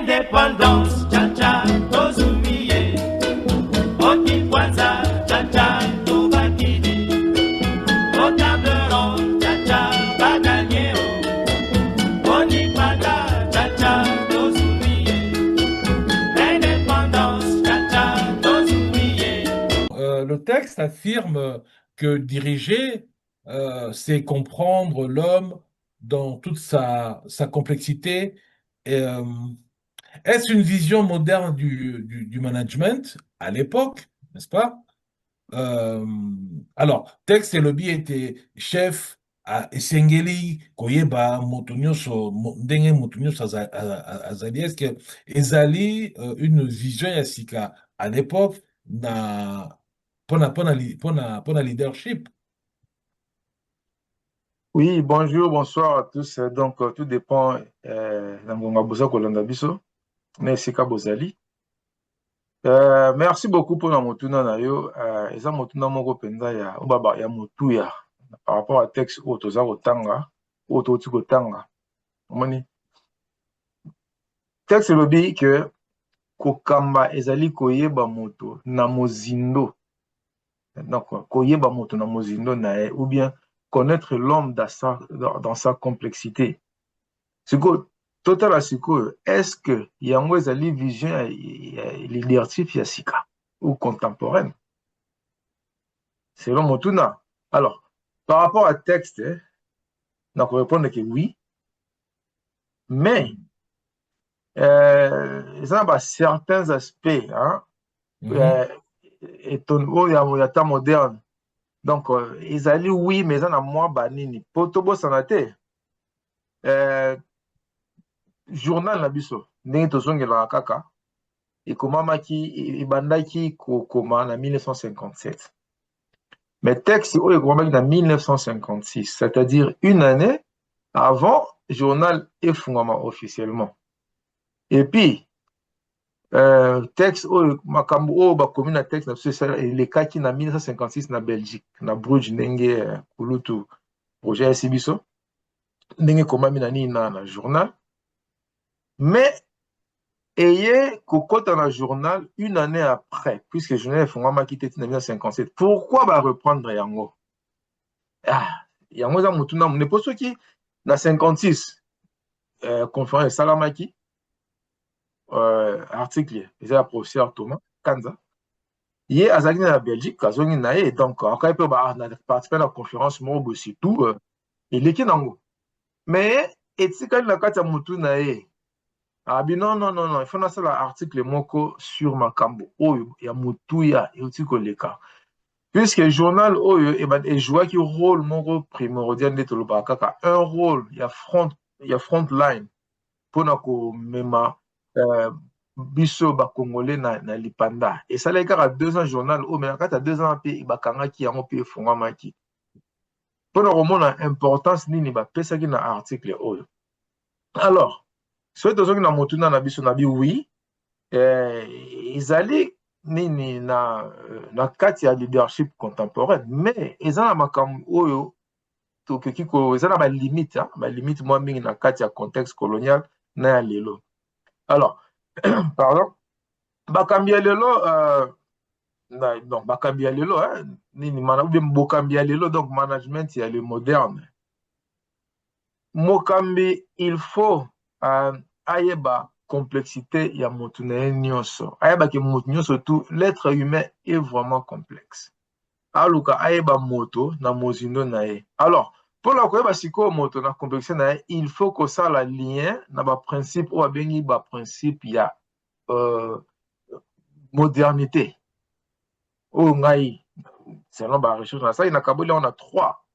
Indépendance, cha-cha, tozumiye. Oti kwanza, cha-cha, tobakini. Au table ronde, cha-cha, baganyeo. Oni panda, cha-cha, tozumiye. Indépendance, cha-cha, tozumiye. Le texte affirme que diriger, c'est comprendre l'homme dans toute sa complexité. Et, est-ce une vision moderne du management à l'époque, n'est-ce pas? Euh, alors, Tex et Lobby étaient chefs à Esengeli, Koyeba, Motonyoso, Ndenge Motonyoso Azali. Est-ce que Ezali, une vision Yassika à l'époque, na, pour la leadership? Oui, bonjour, bonsoir à tous. Donc, tout dépend na ngonga boza kolanda biso na esika bozali. Merci beaucoup pour la motuna na yo. Eza motuna moko penza ya obaba ya motuya par rapport à texte oyo toza kotanga, oyo toti kotanga. Omoni texte elobi ke kokamba ezali koyeba moto na mozindo. Donc, koyeba moto na mozindo na ye, ou bien connaître l'homme dans sa complexité. Total à est-ce que yango ezali vision leadership ya sika ou contemporaine? Selon Motuna. Alors, par rapport à texte, on peut répondre que oui, mais il y a certains aspects et temps moderne. Donc, ils allaient oui, mais ça n'a moins banini. Potobo sanate. Journal na biso ndenge tozongela kaka ekomamaki ebandaki kokoma na 1957, mais texte oyo ekomamaki na 1956, c'est-à-dire une année avant journal efungama officiellement. Et puis texte oyo makambo oyo bakomi na texte na biso elekaki na 1956 na Belgique na Bruges ndenge kulutu projet ya sibiso ndenge ekomami na nini na journal. Mais ayez kokota dans le journal une année après, puisque le journal est fondé en 1957. Pourquoi va reprendre Yango? Yango za mutuna ne pas qui na 56 conférence Salamaki article c'est la professeur Thomas Kanza. Hier azali na Belgique, azongi na ye donc après peut participer à la conférence mo tout il est nango. Mais etika na kata mutuna ye. Ah bien non, il faut lancer l'article moko sur Makambo Oyo ya Mutuya et aussi koleka. Puisque le journal Oyo et joue qui rôle moko primordial de Tolobakaka, un rôle il y a front line pour nako mema biso ba congolais na lipanda. Et ça les gars à 2 ans journal Oyo mais à 2 ans pe bakanga ki yango pe fongamaki. Pour na romona importance nini ba pesa ki na article Oyo. Alors soit dans un motuna na biso na bi oui ils allaient nini na kati ya leadership contemporaine, mais ils ont makam oyo to kiko ils ont ba limite moi mingi na kati ya contexte colonial na ya lelo. Alors pardon bakambia lelo donc bakambia lelo nini mana ou bien bokambia lelo, donc management ya le moderne mokambi il faut ayeba complexité ya motu na nyonso ayeba ke motu nyonso tout l'être humain est vraiment complexe aluka ayeba moto na mozindo na ye. Alors pour la koyeba siko moto na complexité na ye, il faut que ça la lien na ba principe ou abengi ba principe ya modernité o ngai selon ba recherche na ça il na kaboli on a 3.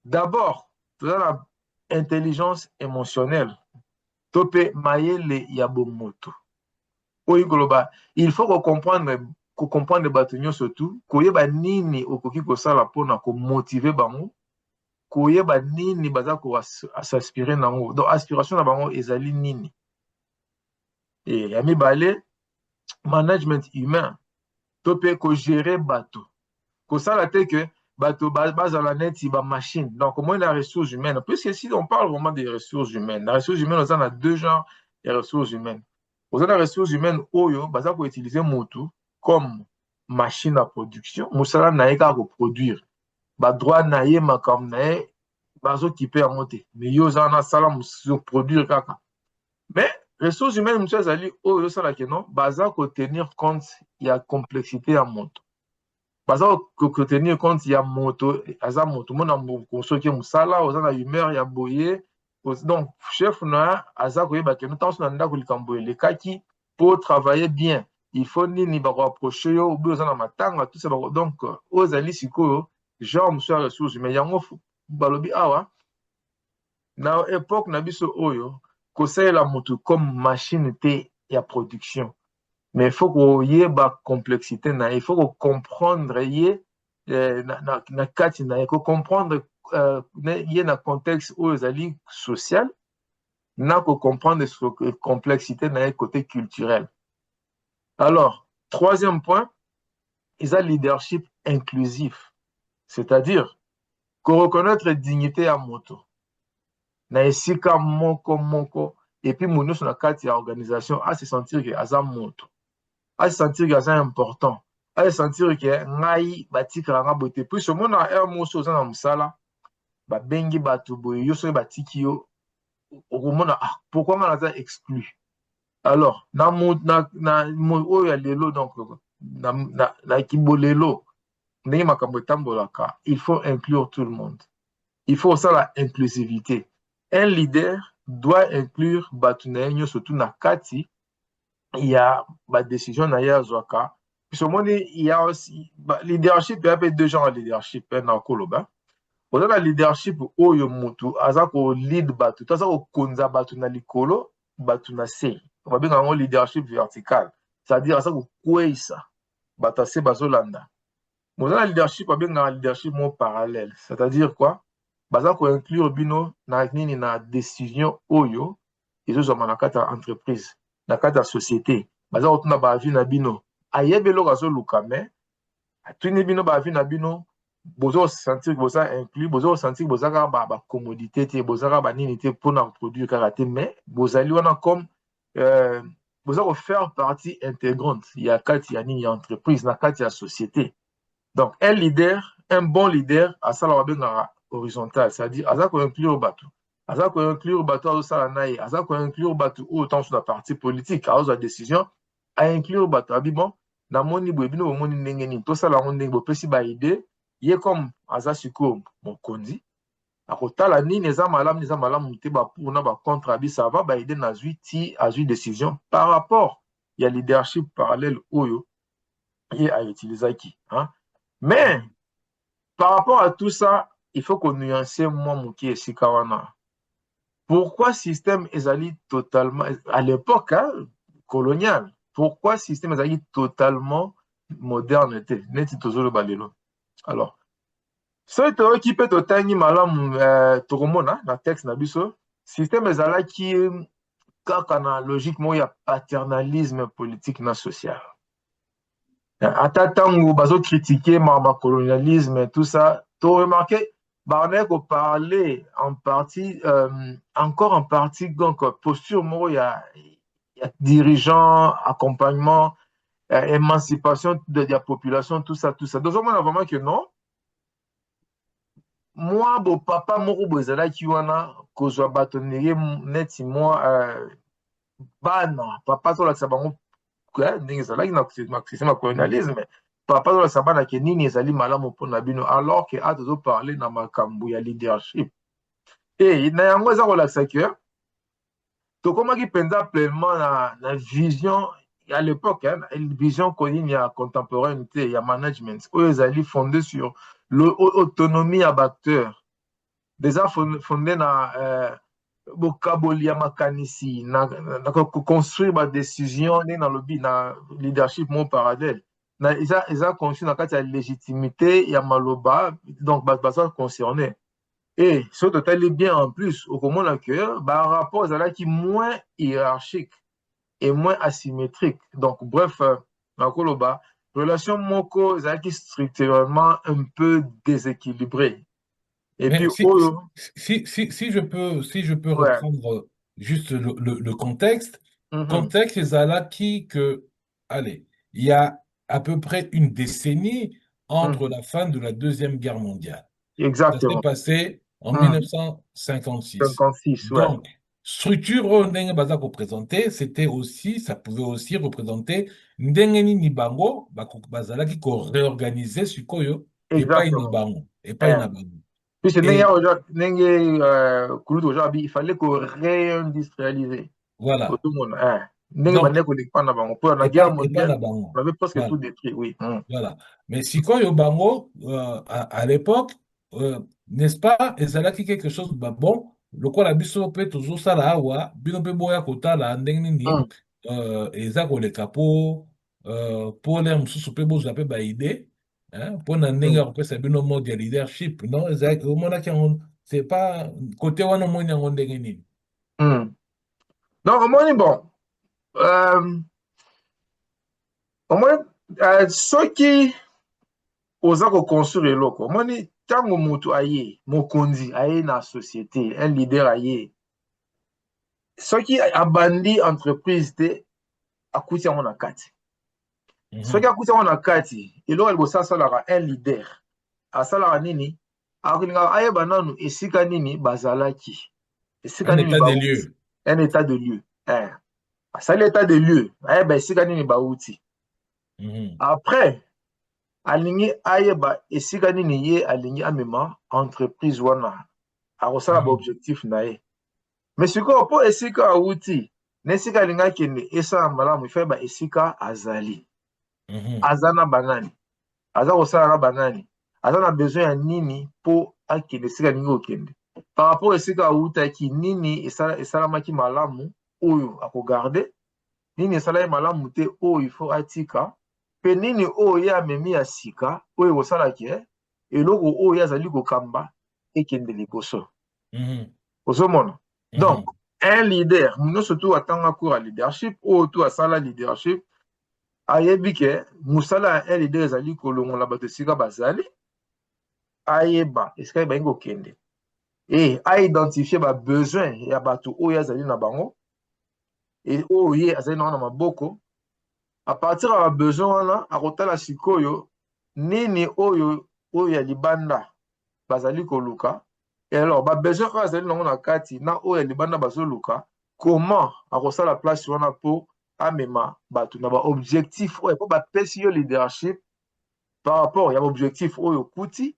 D'abord tu as la intelligence émotionnelle. Topé mayele ya bomoto. Oyi koloba, il faut comprendre batunyo surtout, koyeba nini okoki kosala pona ko motiver bango, koyeba nini baza ko s'aspirer nango. Donc aspiration na bango ezali nini. Et yami balé management humain. Topé ko gérer bato. Ko sala te que bato bazala neti ba machine. Donc comment la ressources humaines, puisque si on parle vraiment des ressources humaines, la ressources humaines on a 2 genres de ressources humaines. Aux ressources humaines, oyo, baza ko utiliser motu comme machine à production. Musala na ye ka ko produire. Ba droit na ye makam na ye bazo kipe ya mote. Mais yo za na sala musu produire kaka. Mais ressources humaines musu azali oyo sala ke non, baza ko tenir compte ya complexité ya moto. Baza ko tenir compte ya moto, aza moto mona ko soki musala, oza na humeur ya boye. Donc, chef na aza koyeba ke temps na ndako likambo elekaki pour travailler bien. Il faut nini ba ko approcher yo ou oza na matanga tout ça donc ozali sikoyo genre monsieur ressources mais yango balobi awa na époque na biso oyo kosalela moto comme machine te ya production. Mais il faut qu'on y ait ba complexité na, il faut qu'on comprendre y na kati na, il faut comprendre y a un contexte où ils social, n'a que comprendre la complexité dans le côté culturel. Alors, troisième point, ils ont leadership inclusif, c'est-à-dire qu'on reconnaître la dignité à moto. Na esika moko, et puis mon sur la carte organisation à se sentir que aza moto, à se sentir que aza important, à se sentir que ngai batika nga bote. Puis ce monde a un mot sur ça dans musala. Bengi bato boye yo soki batiki yo okomona pourquoi nga naza exclu. Alors na oyo ya lelo donc na kibolelo ndenge makambo etambolaka, il faut inclure tout le monde, il faut ça la inclusivité. Un leader doit inclure bato na ye surtout na kati ya ba décision na ye azwaka. Puis au monde il y a aussi leadership, il y a deux genres de leadership na koloba. Oza na leadership oyo mutu aza ko lead batu, aza ko konza batu na likolo, batu na se. On va bien avoir leadership vertical, c'est-à-dire aza ko kweisa batu se bazolanda. Oza na leadership ba bien leadership mo parallèle, c'est-à-dire quoi? Baza ko inclure bino na nini na décision oyo ezo na kati ya entreprise, na kati ya société. Baza ko tuna ba vie na bino. Ayebelo kazo lukame, atuni bino ba vie na bino. Bozo sentir que vous inclus, bozo sentir que vous avez ba commodité, vous avez ba ninité pour en produire karaté, mais vous allez comme vous allez faire partie intégrante. Il y a quatre il y a une entreprise, na quatre il y a société. Donc un leader, un bon leader, à ça la bien horizontal, c'est-à-dire à ça qu'on inclure bateau, à ça qu'on inclure bateau à ça la naïe, à ça qu'on inclure bateau autant sur la partie politique, à la décision, à inclure bateau. Bon, dans mon niveau, bino mon n'engeni, tout ça la on n'engo peut si ba idée. Il est comme Azasiko Mokondi. À côté la ni neza malam muté ba pour na ba contre abi ça va ba aider na zuiti à une décision par rapport il y a leadership parallèle oyo et à utiliser qui hein. Mais par rapport à tout ça, il faut qu'on nuance moi muki et sikawana. Pourquoi système ezali totalement à l'époque hein, coloniale, pourquoi système ezali totalement moderne neti tozolo balelo. Alors, ce qui peut être malam tokomona na texte na biso système ezala qui kaka na logiquement il y a paternalisme politique na social. Ata tango bazo critiquer ma colonialisme tout ça, tu remarqué on a parler en partie encore en partie donc posture moi il y a dirigeant, accompagnement, émancipation de la population tout ça. Donc on a vraiment que non. Moi, bon papa, moko bozala ki wana kozwa batoneye neti moi bana papa to la sabango ndenge zala ki na colonialisme papa to la sabana ke nini ezali malamu pona bino alors que a tozo parler na makambo ya leadership et na yango eza ko la que to koma ki penza pleinement na vision à l'époque hein, une vision connue ya contemporanéité ya management oyo ezali fondé sur l'autonomie à acteur déjà fondé na bokaboli ya makanisi na construire ba décision dans le but na leadership mon parallèle na isa construit na kati ya légitimité ya maloba donc basa concerné et ce total est bien en plus au comment la que ba rapport là qui moins hiérarchique et moins asymétrique donc bref na koloba relation moko ezalaki structurellement un peu déséquilibrée. Et Mais puis, si je peux ouais, reprendre juste le contexte, Contexte ezalaki que, allez, il y a à peu près une décennie entre la fin de la Deuxième Guerre mondiale. Ça s'est Exactement. passé en Mhm. 1956. 56, ouais. Donc, structure oyo ndenge baza représenter, c'était aussi, ça pouvait aussi représenter ndenge nini bango bazalaki réorganiser sikoyo Exactement. epai Eh. na bango. Puis c'est Et Koulout aujourd'hui, il fallait qu'on réindustrialise. voilà. Tout le monde. Ndenge Donc, bandeko lekpa na bango. Pour la guerre epai mondiale, na bango. on avait presque Voilà. tout détruit, oui. Voilà. Mais sikoyo bango, à l'époque, n'est-ce pas, ezalaki quelque chose, bah bon, lokola biso pe tozosala awa, bino pe boya kotala ndenge nini, Mm. eza koleka po lere mosusu pe bozwa pe baide, mpo na ndenge Mm. ya kopesa bino mode ya leadership, non, ezalaki, omonaki yango, c'est pas, côté wana omoni yango ndenge nini. Mm. Donc, bon, euh, omoni soki oza koconstruire eloko omoni ntango moto aye mokonzi aye na société un leader aye soki abandi entreprise te akuti yango na kati soki akuti yango na kati eloko ya liboso asalaka un leader asalaka nini akolingaka ayeba nanu esika nini bazalaki esika Un nini état des bauti lieux. un état de lieu asali état de lieu ayeba esika nini bauti après alingi ayeba esika nini ye alingi amema entreprise wana akosala baobjectif na ye me sikoyo mpo esika awuti na esika alingi akende esala malamu ifa yeba esika azali aza na banani aza kosala na banani aza na besoin ya nini mpo akende esika alingi kokende par rapport esika awutaki nini esalamaki malamu oyo akogarde nini esalaki malamu te oyo ifo atika mpe nini oyo ye amemi ya sika oyo ekosalaki eloko oyo ye azali kokamba ekende liboso ozomona donc un leader nyonso tu atanga cours ya leadership oyo tu asala leadership ayebi ke mosala ya un leader ezali kolongola bato esika bazali ayeba esika balingi kokende e aidentifie babesoin ya bato oyo azali na bango e oyo ye azali nango na maboko a partir ya babesoin wana akotala sikoyo nini oyo ya libanda bazali koluka alors babesoin oyo azali nango na kati na oyo ya libanda bazoluka comment akosala place wana mpo amema bato na baobjectif oyo mpo bapesi yo leadership par rapport ya baobjectif oyo okuti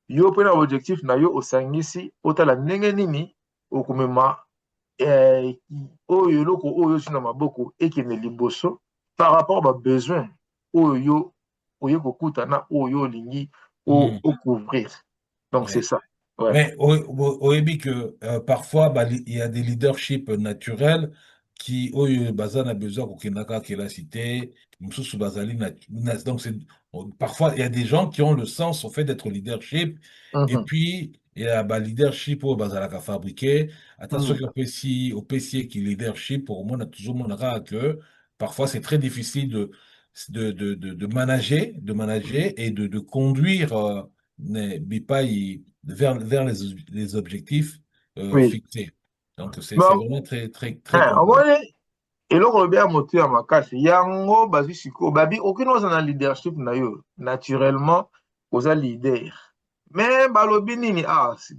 yo mpe na baobjectif na yo osangisi otala ndenge nini okomema oyo eloko oyo osi na maboko ekende liboso par rapport à besoin oyo oyo kokutana oyo olingi couvrir donc c'est ça ouais. Mais oyebi que parfois il y a des leaderships naturels qui oyo baza na besoin kokendaka kelasi te mosusu bazali donc parfois il y a des gens qui ont le sens au fait d'être leadership et puis il y a leadership oyo bazalaka fabriqué ata soki opesi qui leadership pour moi on a toujours montré que parfois c'est très difficile de manager et de conduire Bipai vers les objectifs Oui fixés. Donc, c'est mais vraiment très, très, très complexe. omoni eloko lobi ya moto ya makasi yango bazwi sikoyo babi okini oza na leadership na yo naturellement oza leader mais balobi nini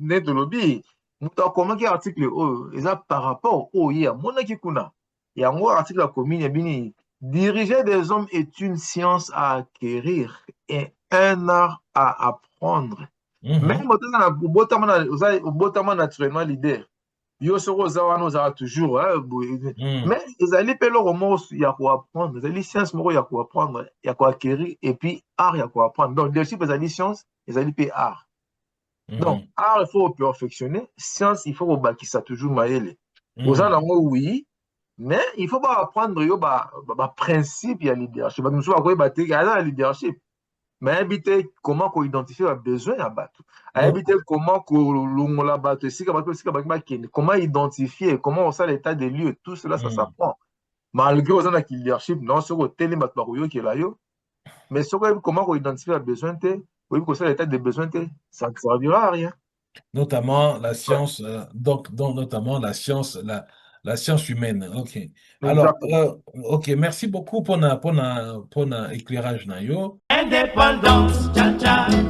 nde tolobi moto akomaki article oyo eza par rapport oyo ye amonaki kuna yango article akomi ya bini diriger des hommes est une science à acquérir et un art à apprendre même obotama naturellement leader yo soko oza wana ozala toujours mais ezali mpe eloko moko ya koapprendre ezali science moko ya koapprendre ya koacquérir et puis art ya koapprendre donc leadership ezali science ezali mpe art donc art il faut perfectionner science il faut kobakisa toujours mayele oza nango oui mais il faut baapprendre yo baprincipe ya leadership bato mosusu bakoyeba te aza na leadership mais ayebi te comment koidentifier babesoin ya bato ayebi te comment kolongola bato esika bato esika balingi bakende comment identifier comment osala état de lieu tout cela ça s'apprend malgré oza na leadership non soki oteli bato bakoyokela yo mais soki oyebi comment koidentifier babesoin te oyebi kosala état de besoin te ça ne servira à rien Notamment la science, donc notamment la science, la science humaine. OK. Alors, Exactement. OK, merci beaucoup pour na éclairage na yo. Indépendance, cha cha.